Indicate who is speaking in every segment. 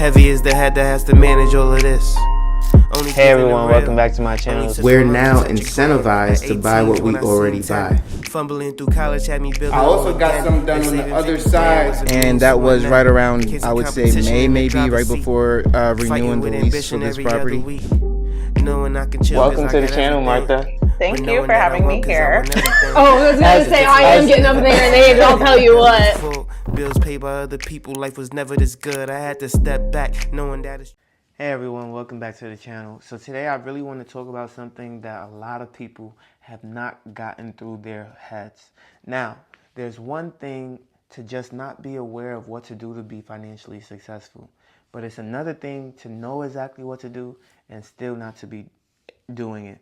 Speaker 1: Heavy is the head that has to manage all of this.
Speaker 2: Hey everyone, welcome back to my channel.
Speaker 3: We're now incentivized to buy what we already buy.
Speaker 1: Fumbling through college had me building.
Speaker 4: I also got some done on the other side.
Speaker 2: And that was right around, I would say, May, maybe right before renewing the lease for this property.
Speaker 1: Welcome to the channel, Martha.
Speaker 5: Thank you for having me here.
Speaker 6: Oh, I was gonna say I am getting up there in age, I'll tell you what.
Speaker 1: Bills paid by other people, life was never this good. I had to step back, knowing that it's...
Speaker 2: Hey everyone, welcome back to the channel. So today I really want to talk about something that a lot of people have not gotten through their heads. Now, there's one thing to just not be aware of what to do to be financially successful, but it's another thing to know exactly what to do and still not to be doing it.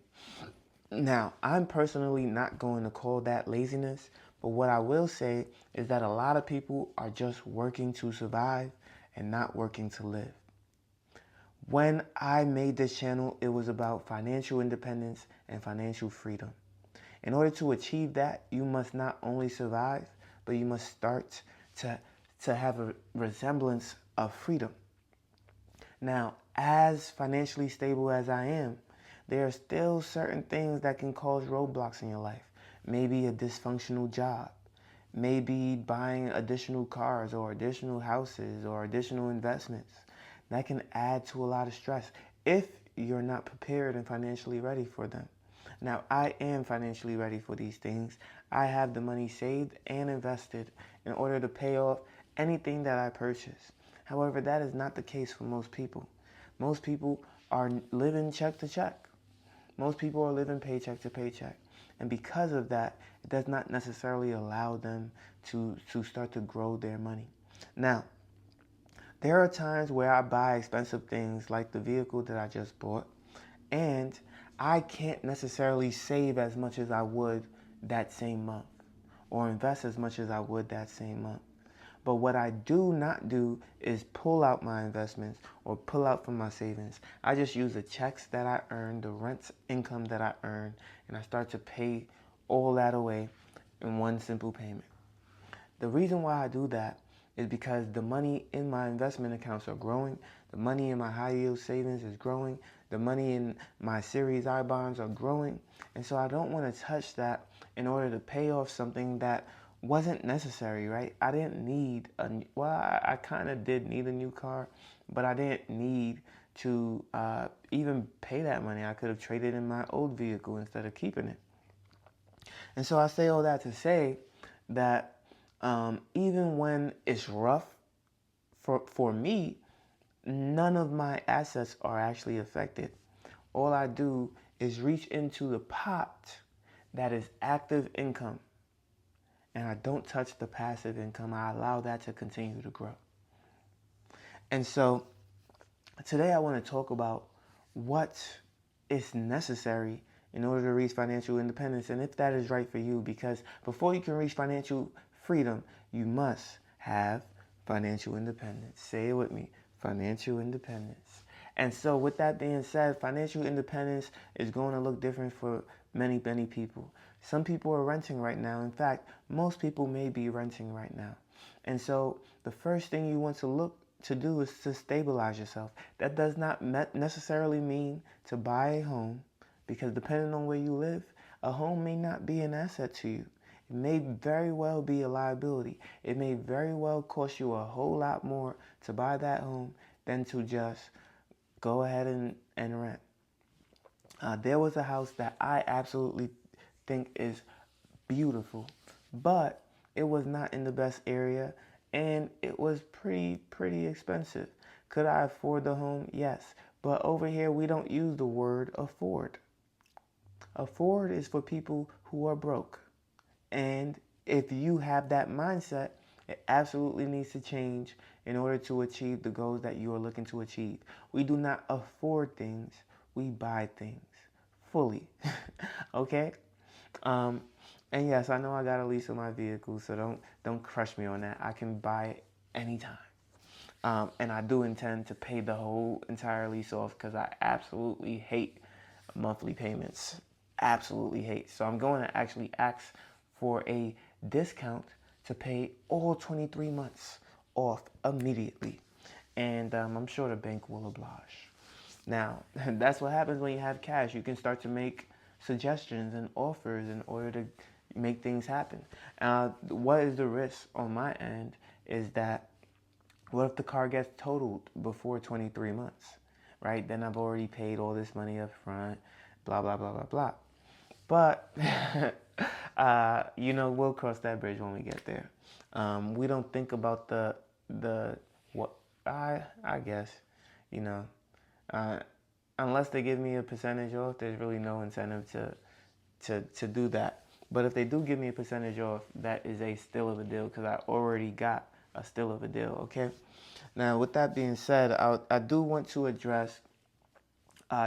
Speaker 2: Now, I'm personally not going to call that laziness, but what I will say is that a lot of people are just working to survive and not working to live. When I made this channel, it was about financial independence and financial freedom. In order to achieve that, you must not only survive, but you must start to have a resemblance of freedom. Now, as financially stable as I am, there are still certain things that can cause roadblocks in your life. Maybe a dysfunctional job, maybe buying additional cars or additional houses or additional investments. That can add to a lot of stress if you're not prepared and financially ready for them. Now, I am financially ready for these things. I have the money saved and invested in order to pay off anything that I purchase. However, that is not the case for most people. Most people are living check to check. Most people are living paycheck to paycheck. And because of that, it does not necessarily allow them to start to grow their money. Now, there are times where I buy expensive things like the vehicle that I just bought, and I can't necessarily save as much as I would that same month or invest as much as I would that same month. But what I do not do is pull out my investments or pull out from my savings. I just use the checks that I earn, the rent income that I earn, and I start to pay all that away in one simple payment. The reason why I do that is because the money in my investment accounts are growing, the money in my high yield savings is growing, the money in my Series I bonds are growing, and so I don't want to touch that in order to pay off something that wasn't necessary, right? I didn't need I kind of did need a new car, but I didn't need to even pay that money. I could have traded in my old vehicle instead of keeping it. And so I say all that to say that even when it's rough for me, none of my assets are actually affected. All I do is reach into the pot that is active income, and I don't touch the passive income. I allow that to continue to grow. And so today I want to talk about what is necessary in order to reach financial independence, and if that is right for you, because before you can reach financial freedom, you must have financial independence. Say it with me, financial independence. And so with that being said, financial independence is going to look different for many, many people. Some people are renting right now. In fact, most people may be renting right now. And so the first thing you want to look to do is to stabilize yourself. That does not necessarily mean to buy a home, because depending on where you live, a home may not be an asset to you. It may very well be a liability. It may very well cost you a whole lot more to buy that home than to just go ahead and rent. There was a house that I absolutely think is beautiful, but it was not in the best area, and it was pretty expensive. Could I afford the home? Yes. But over here, we don't use the word afford. Afford is for people who are broke. And if you have that mindset, it absolutely needs to change in order to achieve the goals that you are looking to achieve. We do not afford things, we buy things fully. Okay? And yes, I know I got a lease on my vehicle, so don't crush me on that. I can buy it anytime. And I do intend to pay the whole entire lease off, because I absolutely hate monthly payments. Absolutely hate. So I'm going to actually ask for a discount to pay all 23 months off immediately. and I'm sure the bank will oblige. Now, that's what happens when you have cash. You can start to make suggestions and offers in order to make things happen. What is the risk on my end is that what if the car gets totaled before 23 months, right? Then I've already paid all this money up front, blah, blah, blah, blah, blah. But, we'll cross that bridge when we get there. We don't think about I guess, unless they give me a percentage off, there's really no incentive to do that. But if they do give me a percentage off, that is a steal of a deal because I already got a steal of a deal, okay? Now, with that being said, I do want to address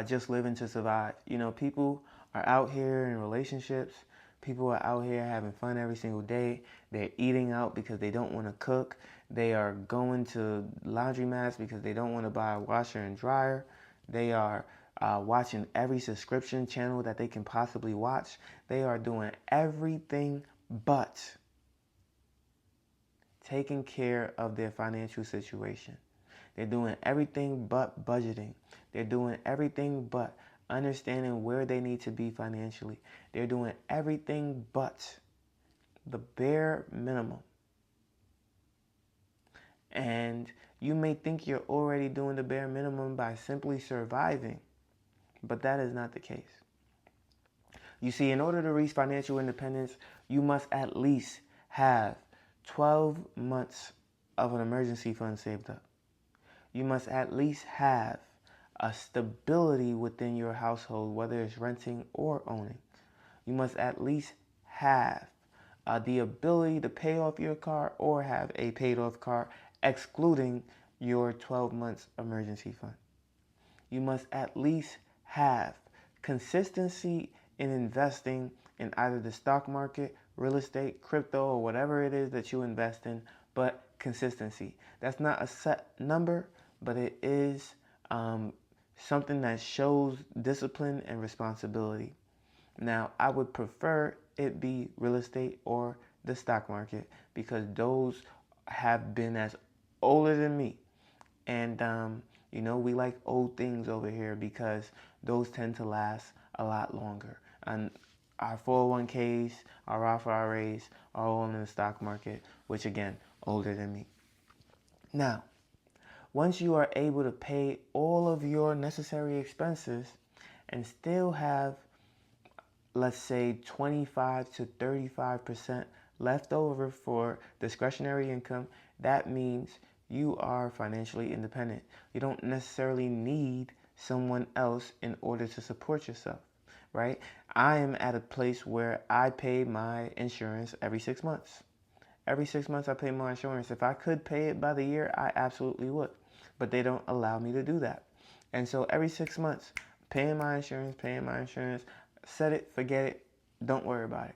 Speaker 2: just living to survive. People are out here in relationships. People are out here having fun every single day. They're eating out because they don't want to cook. They are going to laundromats because they don't want to buy a washer and dryer. They are watching every subscription channel that they can possibly watch. They are doing everything but taking care of their financial situation. They're doing everything but budgeting. They're doing everything but understanding where they need to be financially. They're doing everything but the bare minimum. And you may think you're already doing the bare minimum by simply surviving, but that is not the case. You see, in order to reach financial independence, you must at least have 12 months of an emergency fund saved up. You must at least have a stability within your household, whether it's renting or owning. You must at least have the ability to pay off your car or have a paid off car, excluding your 12 months emergency fund. You must at least have consistency in investing in either the stock market, real estate, crypto, or whatever it is that you invest in, but consistency. That's not a set number, but it is something that shows discipline and responsibility. Now, I would prefer it be real estate or the stock market because those have been as older than me. And, we like old things over here because those tend to last a lot longer. And our 401ks, our Roth IRAs are all in the stock market, which again, older than me. Now, once you are able to pay all of your necessary expenses and still have, let's say, 25 to 35% left over for discretionary income, that means you are financially independent. You don't necessarily need someone else in order to support yourself, right? I am at a place where I pay my insurance every 6 months. Every 6 months I pay my insurance. If I could pay it by the year, I absolutely would. But they don't allow me to do that. And so every 6 months, paying my insurance, set it, forget it, don't worry about it.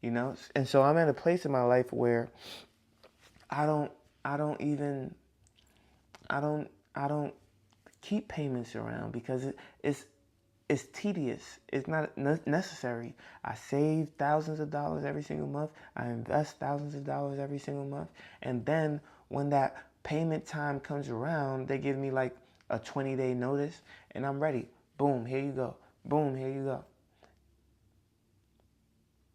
Speaker 2: And so I'm at a place in my life where I don't keep payments around because it's tedious. It's not necessary. I save thousands of dollars every single month. I invest thousands of dollars every single month. And then when that payment time comes around, they give me like a 20-day notice and I'm ready. Boom, here you go. Boom, here you go.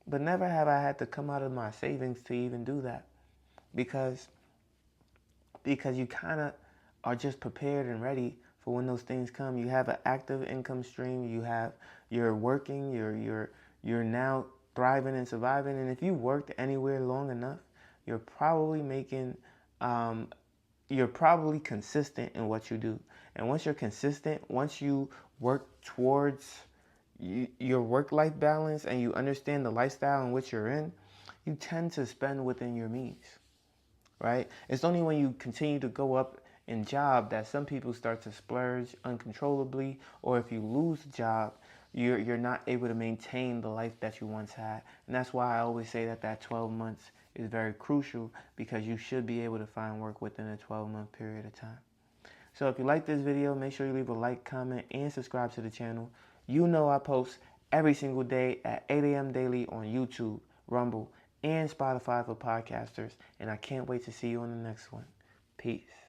Speaker 2: But never have I had to come out of my savings to even do that. Because you kind of are just prepared and ready for when those things come. You have an active income stream. You're working. You're now thriving and surviving. And if you worked anywhere long enough, you're probably consistent in what you do. And once you're consistent, once you work towards your work-life balance and you understand the lifestyle in which you're in, you tend to spend within your means, right? It's only when you continue to go up in job that some people start to splurge uncontrollably, or if you lose a job, you're not able to maintain the life that you once had. And that's why I always say that 12 months is very crucial, because you should be able to find work within a 12-month period of time. So if you like this video, make sure you leave a like, comment, and subscribe to the channel. I post every single day at 8 a.m. daily on YouTube, Rumble, and Spotify for podcasters. And I can't wait to see you on the next one. Peace.